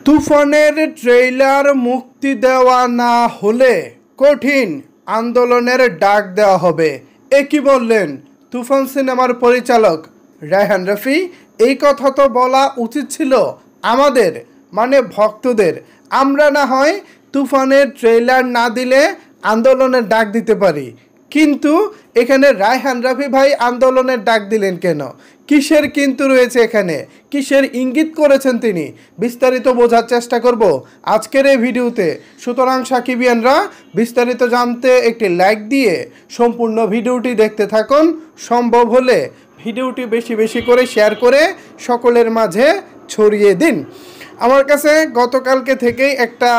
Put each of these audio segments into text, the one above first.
তুফানের ট্রেইলার মুক্তি দেওয়া না হলে কঠিন আন্দোলনের ডাক দেওয়া হবে। কি বললেন তুফান সিনেমার পরিচালক রায়হান রাফি। এই কথা তো বলা উচিত ছিল আমাদের, মানে ভক্তদের। আমরা না হয় তুফানের ট্রেইলার না দিলে আন্দোলনের ডাক দিতে পারি, কিন্তু এখানে রায়হান রাফি ভাই আন্দোলনের ডাক দিলেন কেন? কিসের কিন্তু রয়েছে এখানে? কিসের ইঙ্গিত করেছেন তিনি? বিস্তারিত বোঝার চেষ্টা করব আজকের এই ভিডিওতে। সুতরাং সাকিবিয়ানরা বিস্তারিত জানতে একটি লাইক দিয়ে সম্পূর্ণ ভিডিওটি দেখতে থাকুন। সম্ভব হলে ভিডিওটি বেশি বেশি করে শেয়ার করে সকলের মাঝে ছড়িয়ে দিন। আমার কাছে গতকালকে থেকেই একটা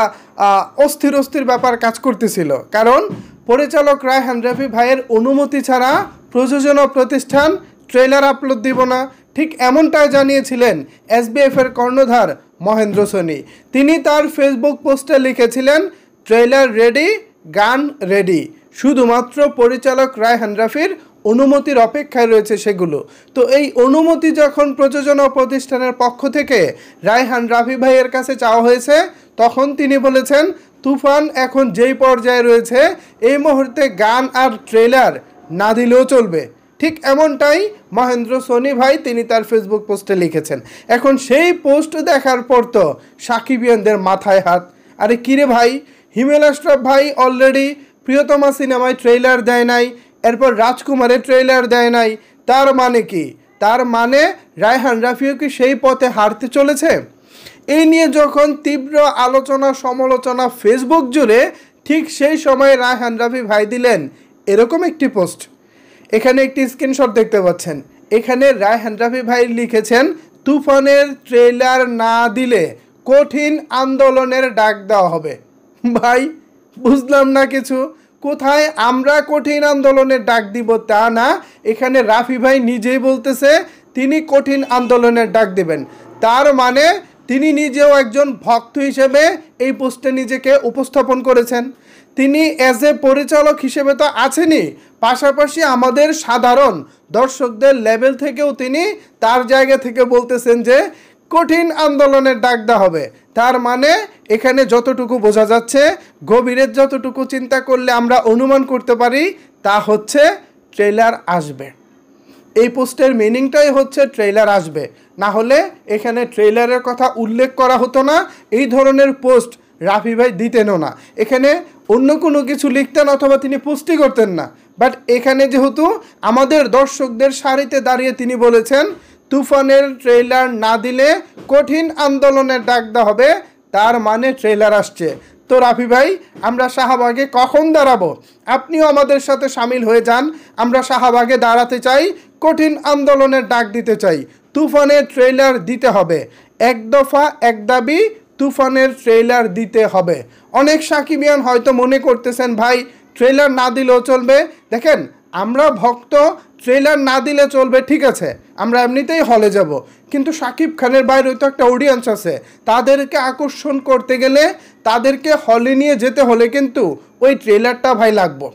অস্থির ব্যাপার কাজ করতেছিল, কারণ পরিচালক রায়হান রাফি ভাইয়ের অনুমতি ছাড়া প্রযোজনা প্রতিষ্ঠান ট্রেলার আপলোড দিব না, ঠিক এমনটাই জানিয়েছিলেন SBF এর কর্ণধার মহেন্দ্র সোনি। তিনি তার ফেসবুক পোস্টে লিখেছিলেন, ট্রেলার রেডি, গান রেডি, শুধুমাত্র পরিচালক রায়হান রাফির অনুমতির অপেক্ষায় রয়েছে সেগুলো। তো এই অনুমতি যখন প্রযোজনা প্রতিষ্ঠানের পক্ষ থেকে রায়হান রাফি ভাইয়ের কাছে চাওয়া হয়েছে, তখন তিনি বলেছেন তুফান এখন যেই পর্যায়ে রয়েছে এই মুহূর্তে গান আর ট্রেলার না দিলেও চলবে। ঠিক এমনটাই মহেন্দ্র সোনি ভাই তিনি তার ফেসবুক পোস্টে লিখেছেন। এখন সেই পোস্ট দেখার পর তো সাকিবিয়ানদের মাথায় হাত। আরে কিরে ভাই, হিমেল আশরাফ ভাই অলরেডি প্রিয়তমা সিনেমায় ট্রেলার দেয় নাই, এরপর রাজকুমারের ট্রেলার দেয় নাই, তার মানে কি? তার মানে রায়হান রাফিও কি সেই পথে হারতে চলেছে? এই নিয়ে যখন তীব্র আলোচনা সমালোচনা ফেসবুক জুড়ে, ঠিক সেই সময় রায়হান রাফি ভাই দিলেন এরকম একটি পোস্ট। এখানে একটি স্ক্রিনশট দেখতে পাচ্ছেন। এখানে রায়হান রাফি ভাই লিখেছেন, তুফানের ট্রেলার না দিলে কঠিন আন্দোলনের ডাক দেওয়া হবে। ভাই বুঝলাম না কিছু। কোথায় আমরা কঠিন আন্দোলনের ডাক দিব তা না, এখানে রাফি ভাই নিজেই বলতেছে তিনি কঠিন আন্দোলনের ডাক দেবেন। তার মানে তিনি নিজেও একজন ভক্ত হিসেবে এই পোস্টে নিজেকে উপস্থাপন করেছেন। তিনি অ্যাজ এ পরিচালক হিসেবে তো আছেনই, পাশাপাশি আমাদের সাধারণ দর্শকদের লেভেল থেকেও তিনি তার জায়গা থেকে বলতেছেন যে কঠিন আন্দোলনের ডাক দেওয়া হবে। তার মানে এখানে যতটুকু বোঝা যাচ্ছে, গভীরের যতটুকু চিন্তা করলে আমরা অনুমান করতে পারি, তা হচ্ছে ট্রেলার আসবে। এই পোস্টের মিনিংটাই হচ্ছে ট্রেলার আসবে, না হলে এখানে ট্রেলারের কথা উল্লেখ করা হতো না, এই ধরনের পোস্ট রাফি ভাই দিতেনও না। এখানে অন্য কোনো কিছু লিখতেন অথবা তিনি পোস্টই করতেন না। বাট এখানে যেহেতু আমাদের দর্শকদের সারিতে দাঁড়িয়ে তিনি বলেছেন তুফানের ট্রেলার না দিলে কঠিন আন্দোলনের ডাক দেওয়া হবে, তার মানে ট্রেলার আসছে। তো রাফি ভাই, আমরা শাহবাগে কখন দাঁড়াবো? আপনিও আমাদের সাথে সামিল হয়ে যান। আমরা শাহবাগে দাঁড়াতে চাই, কঠিন আন্দোলনের ডাক দিতে চাই, তুফানের ট্রেলার দিতে হবে। এক দফা এক দাবি, তুফানের ট্রেলার দিতে হবে। অনেক সাকিবিয়ান হয়তো মনে করতেছেন ভাই ট্রেলার না দিলেও চলবে। দেখেন, আমরা ভক্ত, ট্রেলার না দিলে চলবে, ঠিক আছে, আমরা এমনিতেই হলে যাব, কিন্তু শাকিব খানের বাইরেও তো একটা অডিয়েন্স আছে। তাদেরকে আকর্ষণ করতে গেলে, তাদেরকে হলে নিয়ে যেতে হলে কিন্তু ওই ট্রেলারটা ভাই লাগবে।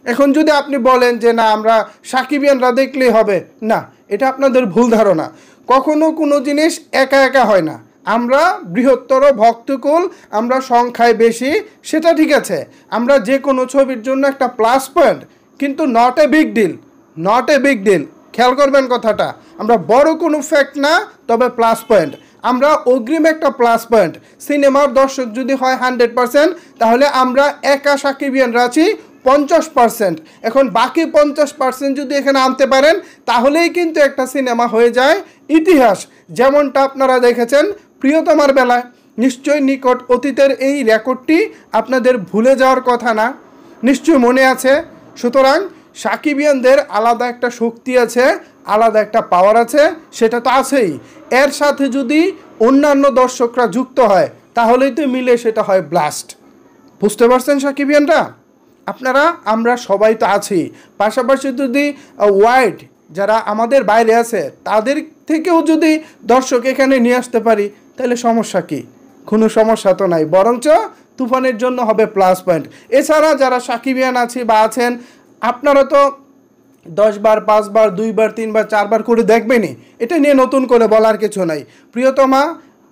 এখন যদি আপনি বলেন যে না আমরা সাকিবিয়ানরা দেখলেই হবে, না, এটা আপনাদের ভুল ধারণা। কখনো কোনো জিনিস একা একা হয় না। আমরা বৃহত্তর ভক্তকুল, আমরা সংখ্যায় বেশি, সেটা ঠিক আছে। আমরা যে কোনো ছবির জন্য একটা প্লাস পয়েন্ট, কিন্তু not a big deal, not a big deal. খেয়াল করবেন কথাটা। আমরা বড় কোনো ফ্যাক্ট না, তবে প্লাস পয়েন্ট। আমরা অগ্রিম একটা প্লাস পয়েন্ট। সিনেমার দর্শক যদি হয় 100%, তাহলে আমরা একা সাকিবিয়ানরা আছি 50%। এখন বাকি 50% যদি এখানে আনতে পারেন, তাহলেই কিন্তু একটা সিনেমা হয়ে যায় ইতিহাস। যেমনটা আপনারা দেখেছেন প্রিয়তমার বেলায়। নিশ্চয়ই নিকট অতীতের এই রেকর্ডটি আপনাদের ভুলে যাওয়ার কথা না, নিশ্চয় মনে আছে। সুতরাং সাকিবিয়ানদের আলাদা একটা শক্তি আছে, আলাদা একটা পাওয়ার আছে, সেটা তো আছেই। এর সাথে যদি অন্যান্য দর্শকরা যুক্ত হয়, তাহলেই তো মিলে সেটা হয় ব্লাস্ট। বুঝতে পারছেন সাকিবিয়ানরা? আপনারা আমরা সবাই তো আছি, পাশাপাশি যদি ওয়াইড যারা আমাদের বাইরে আছে তাদের থেকেও যদি দর্শক এখানে নিয়ে আসতে পারি, তাহলে সমস্যা কি? কোনো সমস্যা তো নাই, বরঞ্চ তুফানের জন্য হবে প্লাস পয়েন্ট। এছাড়া যারা সাকিবিয়ান আছে বা আছেন, আপনারা তো 10 বার 5 বার 2 বার 3 বার 4 বার করে দেখবেনই, এটা নিয়ে নতুন করে বলার কিছু নাই। প্রিয়তমা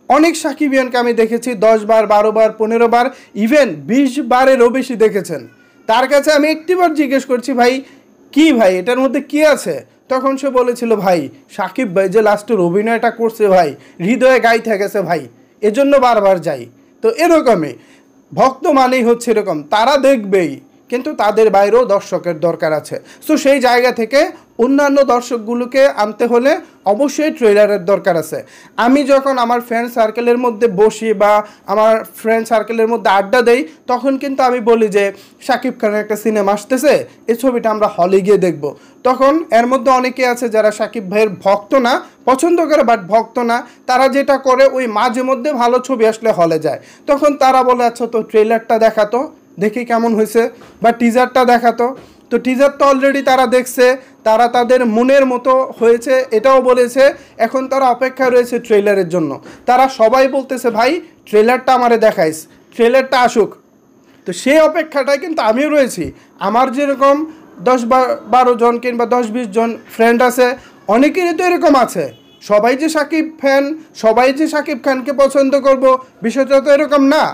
অনেক সাকিবিয়ানকে আমি দেখেছি 10 বার 12 বার 15 বার ইভেন 20 বারেরও বেশি দেখেছেন। তার কাছে আমি একটিবার জিজ্ঞেস করছি ভাই কি ভাই এটার মধ্যে কি আছে, তখন সে বলেছিল ভাই সাকিব ভাই যে লাস্টের অভিনয়টা করছে ভাই হৃদয়ে গাইতে গেছে ভাই, এজন্য বারবার যাই। তো এরকমই ভক্ত মানেই হচ্ছে এরকম, তারা দেখবেই কিন্তু তাদের বাইরেও দর্শকের দরকার আছে। সো সেই জায়গা থেকে অন্যান্য দর্শকগুলোকে আনতে হলে অবশ্যই ট্রেলারের দরকার আছে। আমি যখন আমার ফ্রেন্ড সার্কেলের মধ্যে বসি বা আমার ফ্রেন্ড সার্কেলের মধ্যে আড্ডা দেই তখন কিন্তু আমি বলি যে শাকিব খানের একটা সিনেমা আসতেছে, এই ছবিটা আমরা হলে গিয়ে দেখব। তখন এর মধ্যে অনেকে আছে যারা শাকিব ভাইয়ের ভক্ত না, পছন্দ করে বাট ভক্ত না, তারা যেটা করে ওই মাঝে মধ্যে ভালো ছবি আসলে হলে যায়, তখন তারা বলে আচ্ছা তো ট্রেলারটা দেখাতো দেখি কেমন হয়েছে, বা টিজারটা দেখাতো। তো টিজার তো অলরেডি তারা দেখছে, তারা তাদের মনের মতো হয়েছে এটাও বলেছে, এখন তারা অপেক্ষা রয়েছে ট্রেলারের জন্য। তারা সবাই বলতেছে ভাই ট্রেলারটা আমারে দেখাইস, ট্রেলারটা আসুক। তো সেই অপেক্ষাটায় কিন্তু আমিও রয়েছি। আমার যেরকম 10-12 জন কিংবা 10-20 জন ফ্রেন্ড আছে, অনেকেরই তো এরকম আছে, সবাই যে সাকিব ফ্যান, সবাই যে সাকিব খানকে পছন্দ করব বিষয়টা তো এরকম না।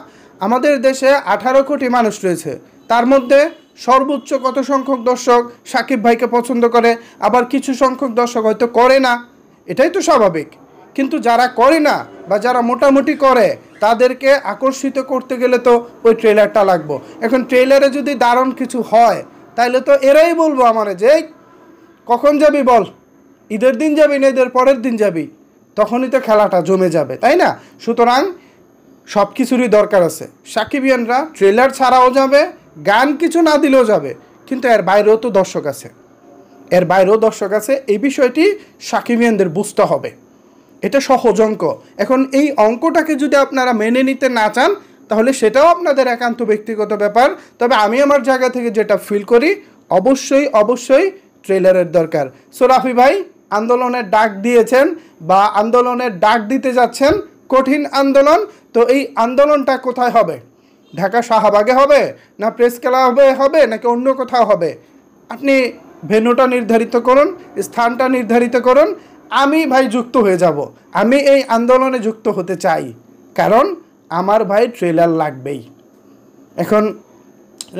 আমাদের দেশে 18 কোটি মানুষ রয়েছে, তার মধ্যে সর্বোচ্চ কত সংখ্যক দর্শক সাকিব ভাইকে পছন্দ করে, আবার কিছু সংখ্যক দর্শক হয়তো করে না, এটাই তো স্বাভাবিক। কিন্তু যারা করে না বা যারা মোটামুটি করে তাদেরকে আকর্ষিত করতে গেলে তো ওই ট্রেলারটা লাগবে। এখন ট্রেলারে যদি দারুণ কিছু হয় তাহলে তো এরাই বলবো আমারে যে কখন যাবি বল, ঈদের দিন যাবি না ঈদের পরের দিন যাবি, তখনই তো খেলাটা জমে যাবে, তাই না? সুতরাং সব কিছুরই দরকার আছে। সাকিবিয়ানরা ট্রেলার ছাড়াও যাবে, গান কিছু না দিলেও যাবে, কিন্তু এর বাইরেও তো দর্শক আছে, এর বাইরেও দর্শক আছে, এই বিষয়টি সাকিবিয়ানদের বুঝতে হবে। এটা সহজ অঙ্ক। এখন এই অঙ্কটাকে যদি আপনারা মেনে নিতে না চান তাহলে সেটাও আপনাদের একান্ত ব্যক্তিগত ব্যাপার। তবে আমি আমার জায়গা থেকে যেটা ফিল করি অবশ্যই অবশ্যই ট্রেলারের দরকার। সো রাফি ভাই আন্দোলনের ডাক দিয়েছেন বা আন্দোলনের ডাক দিতে যাচ্ছেন, কঠিন আন্দোলন। তো এই আন্দোলনটা কোথায় হবে? ঢাকা শাহবাগে হবে, না প্রেস ক্লাবে হবে, নাকি অন্য কোথাও হবে? আপনি ভেন্যুটা নির্ধারিত করুন, স্থানটা নির্ধারিত করুন, আমি ভাই যুক্ত হয়ে যাব। আমি এই আন্দোলনে যুক্ত হতে চাই, কারণ আমার ভাই ট্রেলার লাগবেই। এখন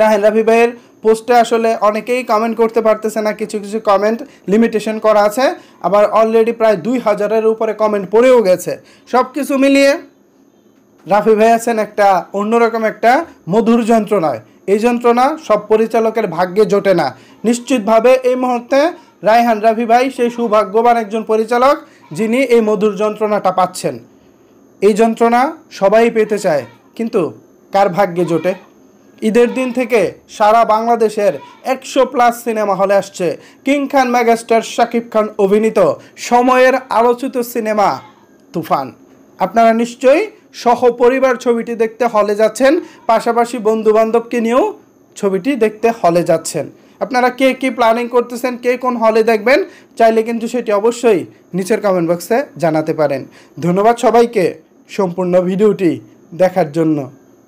রাহেন রাফি ভাইয়ের পোস্টে আসলে অনেকেই কমেন্ট করতে পারতেছে না, কিছু কিছু কমেন্ট লিমিটেশন করা আছে, আবার অলরেডি প্রায় 2000-এর উপরে কমেন্ট পড়েও গেছে। সব কিছু মিলিয়ে রাফি ভাই আছেন একটা অন্যরকম একটা মধুর যন্ত্রণায়। এই যন্ত্রণা সব পরিচালকের ভাগ্যে জোটে না। নিশ্চিতভাবে এই মুহূর্তে রায়হান রাফি ভাই সেই সৌভাগ্যবান একজন পরিচালক যিনি এই মধুর যন্ত্রণাটা পাচ্ছেন। এই যন্ত্রণা সবাই পেতে চায়, কিন্তু কার ভাগ্যে জোটে? ঈদের দিন থেকে সারা বাংলাদেশের 100+ সিনেমা হলে আসছে কিং খান মেগাস্টার শাকিব খান অভিনীত সময়ের আলোচিত সিনেমা তুফান। আপনারা নিশ্চয়ই সহপরিবার ছবিটি দেখতে হলে যাচ্ছেন, পাশাপাশি বন্ধুবান্ধবকে নিয়েও ছবিটি দেখতে হলে যাচ্ছেন। আপনারা কে কী প্ল্যানিং করতেছেন, কে কোন হলে দেখবেন, চাইলে কিন্তু সেটি অবশ্যই নিচের কমেন্ট বক্সে জানাতে পারেন। ধন্যবাদ সবাইকে সম্পূর্ণ ভিডিওটি দেখার জন্য।